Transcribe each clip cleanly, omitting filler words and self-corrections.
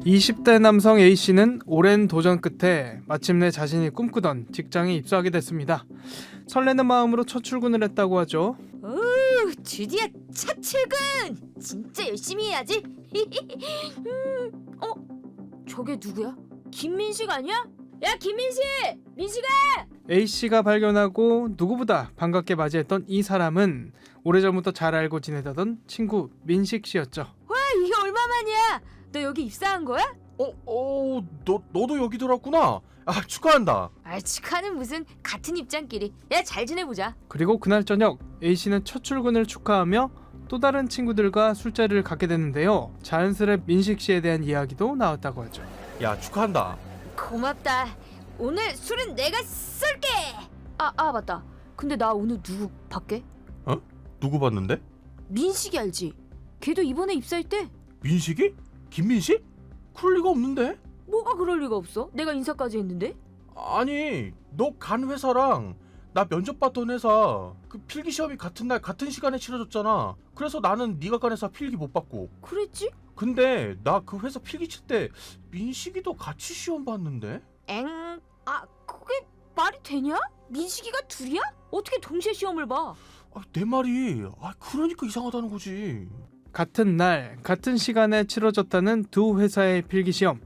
20대 남성 A씨는 오랜 도전 끝에 마침내 자신이 꿈꾸던 직장에 입사하게 됐습니다. 설레는 마음으로 첫 출근을 했다고 하죠. 드디어 첫 출근! 진짜 열심히 해야지. 저게 누구야? 김민식 아니야? 야, 김민식! 민식아! A씨가 발견하고 누구보다 반갑게 맞이했던 이 사람은 오래전부터 잘 알고 지내던 친구 민식씨였죠. 와, 이게 얼마만이야? 너 여기 입사한 거야? 너도 여기 들어왔구나. 축하한다. 축하는 무슨, 같은 입장끼리. 야, 잘 지내보자. 그리고 그날 저녁 A씨는 첫 출근을 축하하며 또 다른 친구들과 술자리를 갖게 됐는데요. 자연스레 민식씨에 대한 이야기도 나왔다고 하죠. 야, 축하한다. 고맙다. 오늘 술은 내가 쏠게. 맞다. 근데 나 오늘 누구 밖에? 누구 봤는데? 민식이 알지? 걔도 이번에 입사했대. 민식이? 김민식? 그럴 리가 없는데? 뭐가 그럴 리가 없어? 내가 인사까지 했는데? 아니, 너 간 회사랑 나 면접 봤던 회사 그 필기 시험이 같은 날 같은 시간에 치러졌잖아. 그래서 나는 네가 간 회사 필기 못 봤고. 그랬지? 근데 나 그 회사 필기 칠 때 민식이도 같이 시험 봤는데? 그게 말이 되냐? 민식이가 둘이야? 어떻게 동시에 시험을 봐? 내 말이 그러니까 이상하다는 거지. 같은 날 같은 시간에 치러졌다는 두 회사의 필기시험.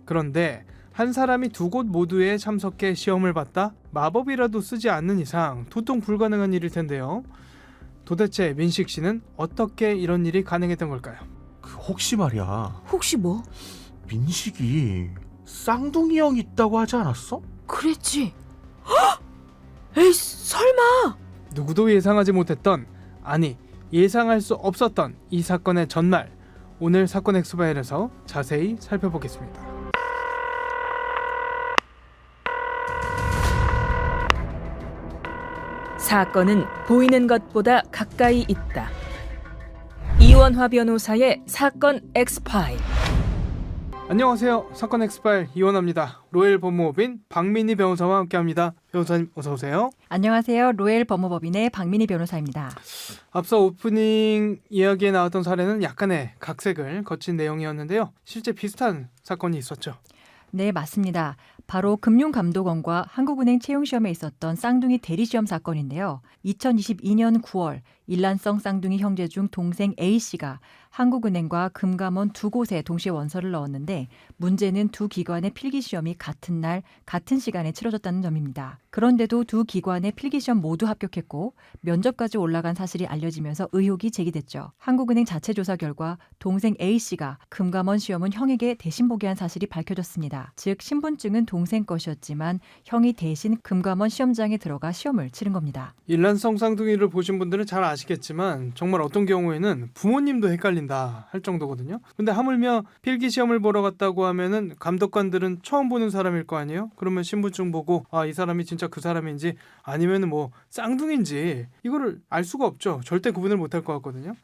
그런데 한 사람이 두 곳 모두에 참석해 시험을 봤다? 마법이라도 쓰지 않는 이상 도통 불가능한 일일 텐데요. 도대체 민식 씨는 어떻게 이런 일이 가능했던 걸까요? 혹시 말이야, 혹시 뭐? 민식이 쌍둥이 형 있다고 하지 않았어? 그랬지. 에이, 설마. 누구도 예상하지 못했던, 아니 예상할 수 없었던 이 사건의 전말, 오늘 사건 엑스파일에서 자세히 살펴보겠습니다. 사건은 보이는 것보다 가까이 있다. 이원화 변호사의 사건 엑스파일. 안녕하세요. 사건 엑스파일 이원화입니다. 로엘 법무법인 박민희 변호사와 함께합니다. 변호사님 어서 오세요. 안녕하세요. 로엘 법무법인의 박민희 변호사입니다. 앞서 오프닝 이야기에 나왔던 사례는 약간의 각색을 거친 내용이었는데요. 실제 비슷한 사건이 있었죠. 네, 맞습니다. 바로 금융감독원과 한국은행 채용시험에 있었던 쌍둥이 대리시험 사건인데요. 2022년 9월 일란성 쌍둥이 형제 중 동생 A씨가 한국은행과 금감원 두 곳에 동시에 원서를 넣었는데 문제는 두 기관의 필기시험이 같은 날 같은 시간에 치러졌다는 점입니다. 그런데도 두 기관의 필기시험 모두 합격했고 면접까지 올라간 사실이 알려지면서 의혹이 제기됐죠. 한국은행 자체 조사 결과 동생 A씨가 금감원 시험은 형에게 대신 보게 한 사실이 밝혀졌습니다. 즉 신분증은 동생 것이었지만 형이 대신 금감원 시험장에 들어가 시험을 치른 겁니다. 일란성 쌍둥이를 보신 분들은 잘 아시겠지만 정말 어떤 경우에는 부모님도 헷갈린다 할 정도거든요. 근데 하물며 필기시험을 보러 갔다고 하면은 감독관들은 처음 보는 사람일 거 아니에요? 그러면 신분증 보고 이 사람이 진짜 그 사람인지 아니면은 뭐 쌍둥이인지 이거를 알 수가 없죠. 절대 구분을 못할 것 같거든요.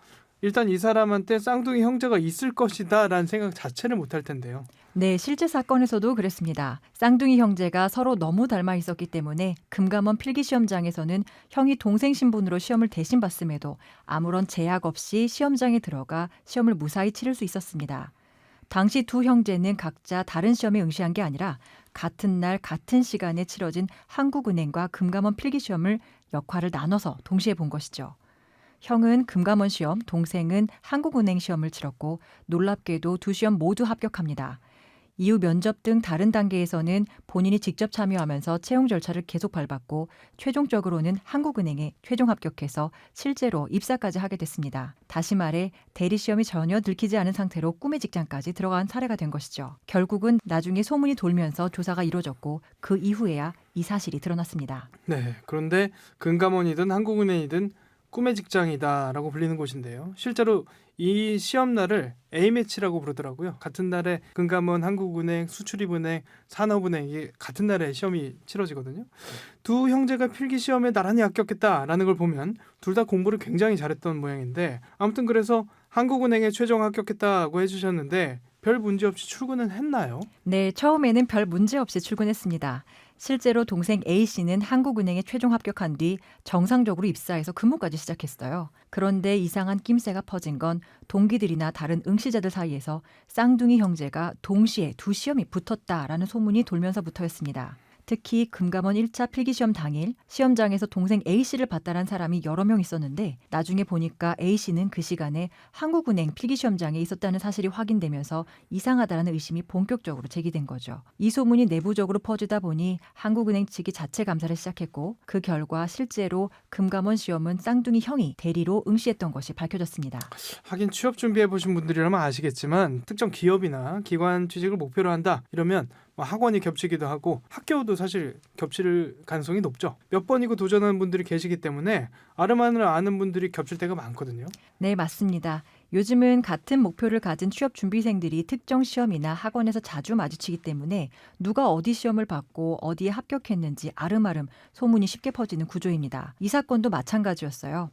일단 이 사람한테 쌍둥이 형제가 있을 것이다 라는 생각 자체를 못할 텐데요. 네, 실제 사건에서도 그랬습니다. 쌍둥이 형제가 서로 너무 닮아 있었기 때문에 금감원 필기시험장에서는 형이 동생 신분으로 시험을 대신 봤음에도 아무런 제약 없이 시험장에 들어가 시험을 무사히 치를 수 있었습니다. 당시 두 형제는 각자 다른 시험에 응시한 게 아니라 같은 날 같은 시간에 치러진 한국은행과 금감원 필기시험을 역할을 나눠서 동시에 본 것이죠. 형은 금감원 시험, 동생은 한국은행 시험을 치렀고 놀랍게도 두 시험 모두 합격합니다. 이후 면접 등 다른 단계에서는 본인이 직접 참여하면서 채용 절차를 계속 밟았고 최종적으로는 한국은행에 최종 합격해서 실제로 입사까지 하게 됐습니다. 다시 말해 대리시험이 전혀 들키지 않은 상태로 꿈의 직장까지 들어간 사례가 된 것이죠. 결국은 나중에 소문이 돌면서 조사가 이루어졌고 그 이후에야 이 사실이 드러났습니다. 네, 그런데 금감원이든 한국은행이든 꿈의 직장이다라고 불리는 곳인데요. 실제로 이 시험날을 A매치라고 부르더라고요. 같은 날에 금감원, 한국은행, 수출입은행, 산업은행 이게 같은 날에 시험이 치러지거든요. 두 형제가 필기시험에 나란히 합격했다라는 걸 보면 둘 다 공부를 굉장히 잘했던 모양인데 아무튼 그래서 한국은행에 최종 합격했다고 해주셨는데 별 문제 없이 출근은 했나요? 네, 처음에는 별 문제 없이 출근했습니다. 실제로 동생 A씨는 한국은행에 최종 합격한 뒤 정상적으로 입사해서 근무까지 시작했어요. 그런데 이상한 낌새가 퍼진 건 동기들이나 다른 응시자들 사이에서 쌍둥이 형제가 동시에 두 시험이 붙었다라는 소문이 돌면서부터였습니다. 특히 금감원 1차 필기시험 당일 시험장에서 동생 A씨를 봤다는 사람이 여러 명 있었는데 나중에 보니까 A씨는 그 시간에 한국은행 필기시험장에 있었다는 사실이 확인되면서 이상하다는 의심이 본격적으로 제기된 거죠. 이 소문이 내부적으로 퍼지다 보니 한국은행 측이 자체 감사를 시작했고 그 결과 실제로 금감원 시험은 쌍둥이 형이 대리로 응시했던 것이 밝혀졌습니다. 하긴 취업 준비해 보신 분들이라면 아시겠지만 특정 기업이나 기관 취직을 목표로 한다 이러면 학원이 겹치기도 하고 학교도 사실 겹칠 가능성이 높죠. 몇 번이고 도전하는 분들이 계시기 때문에 아름하늘 아는 분들이 겹칠 때가 많거든요. 네, 맞습니다. 요즘은 같은 목표를 가진 취업 준비생들이 특정 시험이나 학원에서 자주 마주치기 때문에 누가 어디 시험을 받고 어디에 합격했는지 아름아름 소문이 쉽게 퍼지는 구조입니다. 이 사건도 마찬가지였어요.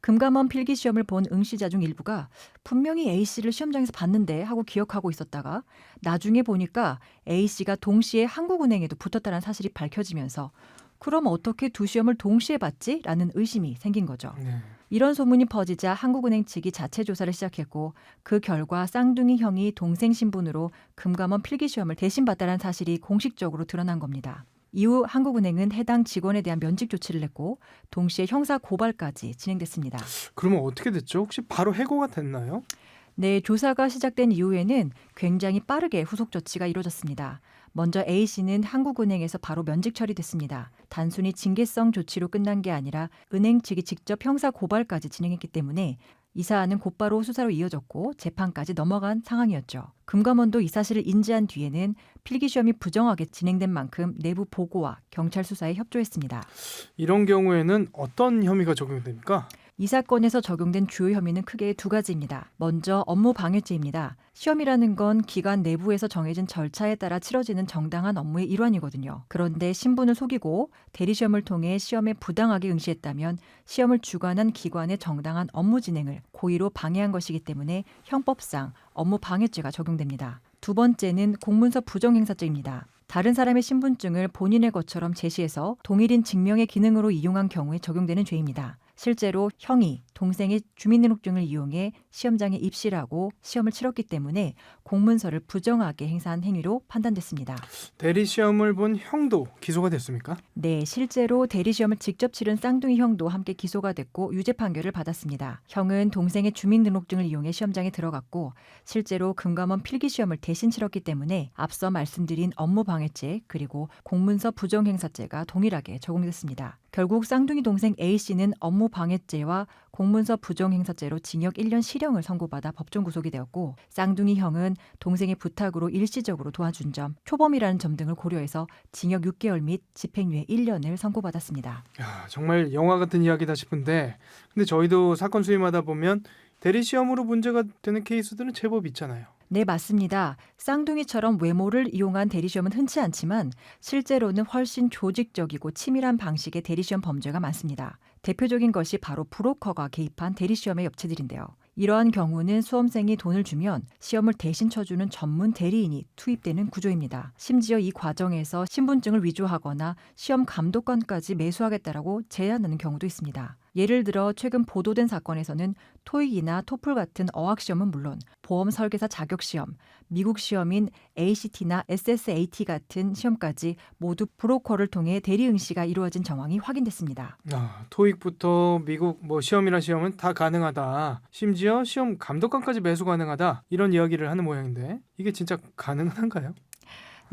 금감원 필기시험을 본 응시자 중 일부가 분명히 A씨를 시험장에서 봤는데 하고 기억하고 있었다가 나중에 보니까 A씨가 동시에 한국은행에도 붙었다는 사실이 밝혀지면서 그럼 어떻게 두 시험을 동시에 봤지? 라는 의심이 생긴 거죠. 네. 이런 소문이 퍼지자 한국은행 측이 자체 조사를 시작했고 그 결과 쌍둥이 형이 동생 신분으로 금감원 필기시험을 대신 봤다는 사실이 공식적으로 드러난 겁니다. 이후 한국은행은 해당 직원에 대한 면직 조치를 냈고 동시에 형사 고발까지 진행됐습니다. 그러면 어떻게 됐죠? 혹시 바로 해고가 됐나요? 네, 조사가 시작된 이후에는 굉장히 빠르게 후속 조치가 이루어졌습니다. 먼저 A씨는 한국은행에서 바로 면직 처리됐습니다. 단순히 징계성 조치로 끝난 게 아니라 은행 측이 직접 형사 고발까지 진행했기 때문에 이 사안은 곧바로 수사로 이어졌고 재판까지 넘어간 상황이었죠. 금감원도 이 사실을 인지한 뒤에는 필기시험이 부정하게 진행된 만큼 내부 보고와 경찰 수사에 협조했습니다. 이런 경우에는 어떤 혐의가 적용됩니까? 이 사건에서 적용된 주요 혐의는 크게 두 가지입니다. 먼저 업무 방해죄입니다. 시험이라는 건 기관 내부에서 정해진 절차에 따라 치러지는 정당한 업무의 일환이거든요. 그런데 신분을 속이고 대리시험을 통해 시험에 부당하게 응시했다면 시험을 주관한 기관의 정당한 업무 진행을 고의로 방해한 것이기 때문에 형법상 업무 방해죄가 적용됩니다. 두 번째는 공문서 부정행사죄입니다. 다른 사람의 신분증을 본인의 것처럼 제시해서 동일인 증명의 기능으로 이용한 경우에 적용되는 죄입니다. 실제로 형이 동생의 주민등록증을 이용해 시험장에 입시를 하고 시험을 치렀기 때문에 공문서를 부정하게 행사한 행위로 판단됐습니다. 대리 시험을 본 형도 기소가 됐습니까? 네, 실제로 대리시험을 직접 치른 쌍둥이 형도 함께 기소가 됐고 유죄 판결을 받았습니다. 형은 동생의 주민등록증을 이용해 시험장에 들어갔고 실제로 금감원 필기시험을 대신 치렀기 때문에 앞서 말씀드린 업무방해죄 그리고 공문서 부정행사죄가 동일하게 적용됐습니다. 결국 쌍둥이 동생 A씨는 업무방해죄와 공문서 부정행사죄로 징역 1년 실형을 선고받아 법정 구속이 되었고 쌍둥이 형은 동생의 부탁으로 일시적으로 도와준 점, 초범이라는 점 등을 고려해서 징역 6개월 및 집행유예 1년을 선고받았습니다. 야, 정말 영화 같은 이야기다 싶은데 근데 저희도 사건 수임하다 보면 대리 시험으로 문제가 되는 케이스들은 제법 있잖아요. 네, 맞습니다. 쌍둥이처럼 외모를 이용한 대리시험은 흔치 않지만 실제로는 훨씬 조직적이고 치밀한 방식의 대리시험 범죄가 많습니다. 대표적인 것이 바로 브로커가 개입한 대리시험의 업체들인데요. 이러한 경우는 수험생이 돈을 주면 시험을 대신 쳐주는 전문 대리인이 투입되는 구조입니다. 심지어 이 과정에서 신분증을 위조하거나 시험 감독관까지 매수하겠다라고 제안하는 경우도 있습니다. 예를 들어 최근 보도된 사건에서는 토익이나 토플 같은 어학시험은 물론 보험 설계사 자격시험, 미국 시험인 ACT나 SSAT 같은 시험까지 모두 브로커를 통해 대리 응시가 이루어진 정황이 확인됐습니다. 토익부터 미국 시험이나 시험은 다 가능하다. 심지어 시험 감독관까지 매수 가능하다. 이런 이야기를 하는 모양인데 이게 진짜 가능한가요?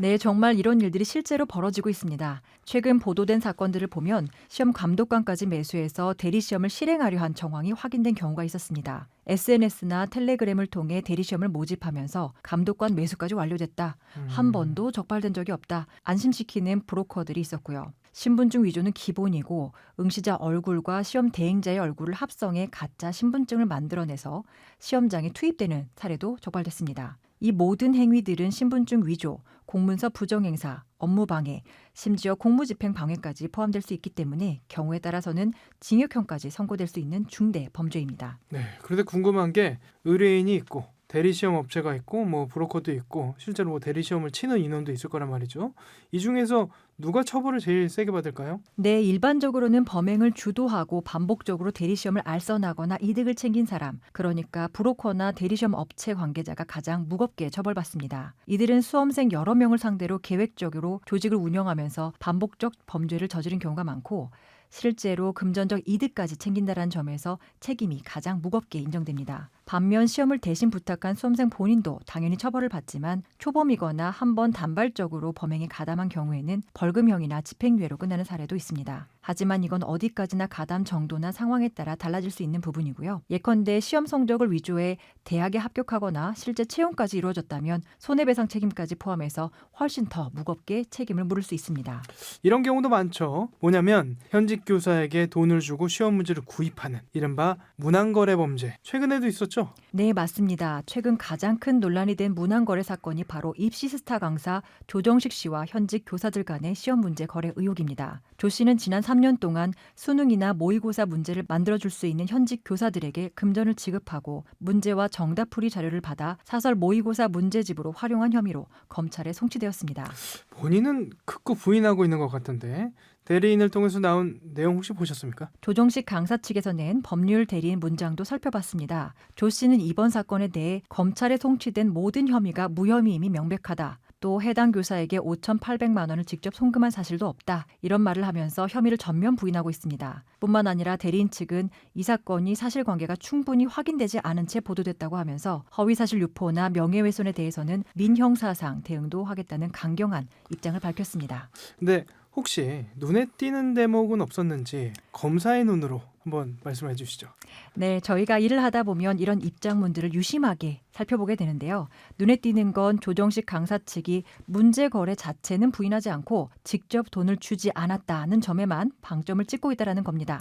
네, 정말 이런 일들이 실제로 벌어지고 있습니다. 최근 보도된 사건들을 보면 시험 감독관까지 매수해서 대리시험을 실행하려 한 정황이 확인된 경우가 있었습니다. SNS나 텔레그램을 통해 대리시험을 모집하면서 감독관 매수까지 완료됐다. 한 번도 적발된 적이 없다. 안심시키는 브로커들이 있었고요. 신분증 위조는 기본이고 응시자 얼굴과 시험 대행자의 얼굴을 합성해 가짜 신분증을 만들어내서 시험장에 투입되는 사례도 적발됐습니다. 이 모든 행위들은 신분증 위조, 공문서 부정행사, 업무방해, 심지어 공무집행 방해까지 포함될 수 있기 때문에 경우에 따라서는 징역형까지 선고될 수 있는 중대 범죄입니다. 네, 그런데 궁금한 게 의뢰인이 있고 대리 시험 업체가 있고 뭐 브로커도 있고 실제로 뭐 대리 시험을 치는 인원도 있을 거란 말이죠. 이 중에서 누가 처벌을 제일 세게 받을까요? 네, 일반적으로는 범행을 주도하고 반복적으로 대리시험을 알선하거나 이득을 챙긴 사람, 그러니까 브로커나 대리시험 업체 관계자가 가장 무겁게 처벌받습니다. 이들은 수험생 여러 명을 상대로 계획적으로 조직을 운영하면서 반복적 범죄를 저지른 경우가 많고 실제로 금전적 이득까지 챙긴다는 점에서 책임이 가장 무겁게 인정됩니다. 반면 시험을 대신 부탁한 수험생 본인도 당연히 처벌을 받지만 초범이거나 한 번 단발적으로 범행에 가담한 경우에는 벌금형이나 집행유예로 끝나는 사례도 있습니다. 하지만 이건 어디까지나 가담 정도나 상황에 따라 달라질 수 있는 부분이고요. 예컨대 시험 성적을 위조해 대학에 합격하거나 실제 채용까지 이루어졌다면 손해배상 책임까지 포함해서 훨씬 더 무겁게 책임을 물을 수 있습니다. 이런 경우도 많죠. 뭐냐면 현직 교사에게 돈을 주고 시험 문제를 구입하는 이른바 문항거래 범죄. 최근에도 있었죠. 네, 맞습니다. 최근 가장 큰 논란이 된 문항거래 사건이 바로 입시스타 강사 조정식 씨와 현직 교사들 간의 시험 문제 거래 의혹입니다. 조 씨는 지난 3년 동안 수능이나 모의고사 문제를 만들어줄 수 있는 현직 교사들에게 금전을 지급하고 문제와 정답풀이 자료를 받아 사설 모의고사 문제집으로 활용한 혐의로 검찰에 송치되었습니다. 본인은 극구 부인하고 있는 것 같은데 대리인을 통해서 나온 내용 혹시 보셨습니까? 조정식 강사 측에서 낸 법률 대리인 문장도 살펴봤습니다. 조 씨는 이번 사건에 대해 검찰에 송치된 모든 혐의가 무혐의임이 명백하다. 또 해당 교사에게 5,800만 원을 직접 송금한 사실도 없다. 이런 말을 하면서 혐의를 전면 부인하고 있습니다. 뿐만 아니라 대리인 측은 이 사건이 사실관계가 충분히 확인되지 않은 채 보도됐다고 하면서 허위사실 유포나 명예훼손에 대해서는 민형사상 대응도 하겠다는 강경한 입장을 밝혔습니다. 근데 혹시 눈에 띄는 대목은 없었는지 검사의 눈으로 한번 말씀해 주시죠. 네, 저희가 일을 하다 보면 이런 입장문들을 유심하게 살펴보게 되는데요. 눈에 띄는 건 조정식 강사 측이 문제 거래 자체는 부인하지 않고 직접 돈을 주지 않았다는 점에만 방점을 찍고 있다는 겁니다.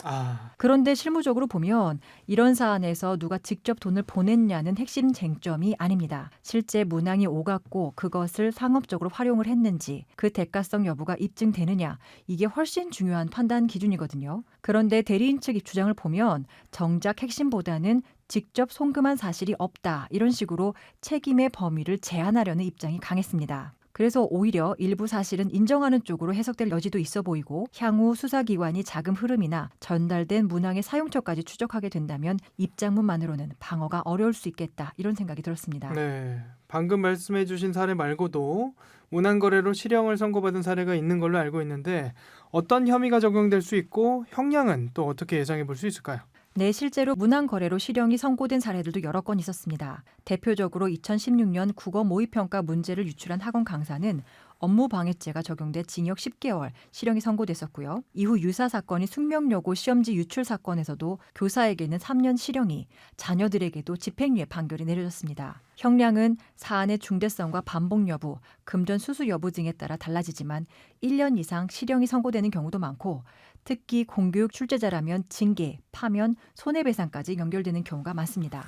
그런데 실무적으로 보면 이런 사안에서 누가 직접 돈을 보냈냐는 핵심 쟁점이 아닙니다. 실제 문항이 오갔고 그것을 상업적으로 활용을 했는지 그 대가성 여부가 입증되느냐 이게 훨씬 중요한 판단 기준이거든요. 그런데 대리인 측 주장을 보면 정작 핵심보다는 직접 송금한 사실이 없다 이런 식으로 책임의 범위를 제한하려는 입장이 강했습니다. 그래서 오히려 일부 사실은 인정하는 쪽으로 해석될 여지도 있어 보이고 향후 수사기관이 자금 흐름이나 전달된 문항의 사용처까지 추적하게 된다면 입장문만으로는 방어가 어려울 수 있겠다 이런 생각이 들었습니다. 네, 방금 말씀해 주신 사례 말고도 문항거래로 실형을 선고받은 사례가 있는 걸로 알고 있는데 어떤 혐의가 적용될 수 있고 형량은 또 어떻게 예상해 볼 수 있을까요? 네, 실제로 문항거래로 실형이 선고된 사례들도 여러 건 있었습니다. 대표적으로 2016년 국어 모의평가 문제를 유출한 학원 강사는 업무방해죄가 적용돼 징역 10개월 실형이 선고됐었고요. 이후 유사 사건이 숙명여고 시험지 유출 사건에서도 교사에게는 3년 실형이, 자녀들에게도 집행유예 판결이 내려졌습니다. 형량은 사안의 중대성과 반복 여부, 금전 수수 여부 등에 따라 달라지지만 1년 이상 실형이 선고되는 경우도 많고 특히 공교육 출제자라면 징계, 파면, 손해배상까지 연결되는 경우가 많습니다.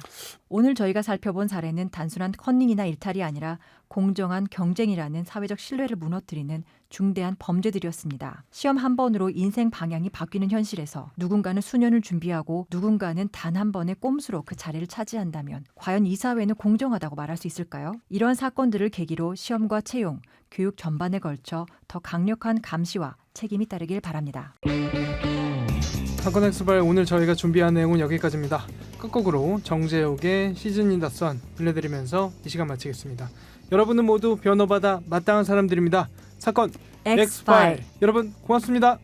오늘 저희가 살펴본 사례는 단순한 컨닝이나 일탈이 아니라 공정한 경쟁이라는 사회적 신뢰를 무너뜨리는 중대한 범죄들이었습니다. 시험 한 번으로 인생 방향이 바뀌는 현실에서 누군가는 수년을 준비하고 누군가는 단 한 번의 꼼수로 그 자리를 차지한다면 과연 이 사회는 공정하다고 말할 수 있을까요? 이런 사건들을 계기로 시험과 채용, 교육 전반에 걸쳐 더 강력한 감시와 책임이 따르길 바랍니다. 사건 엑스발 오늘 저희가 준비한 내용은 여기까지입니다. 끝곡으로 정재욱의 시즌 인 더 선 들려드리면서 이 시간 마치겠습니다. 여러분은 모두 변호받아 마땅한 사람들입니다. 사건 엑스파일 여러분 고맙습니다.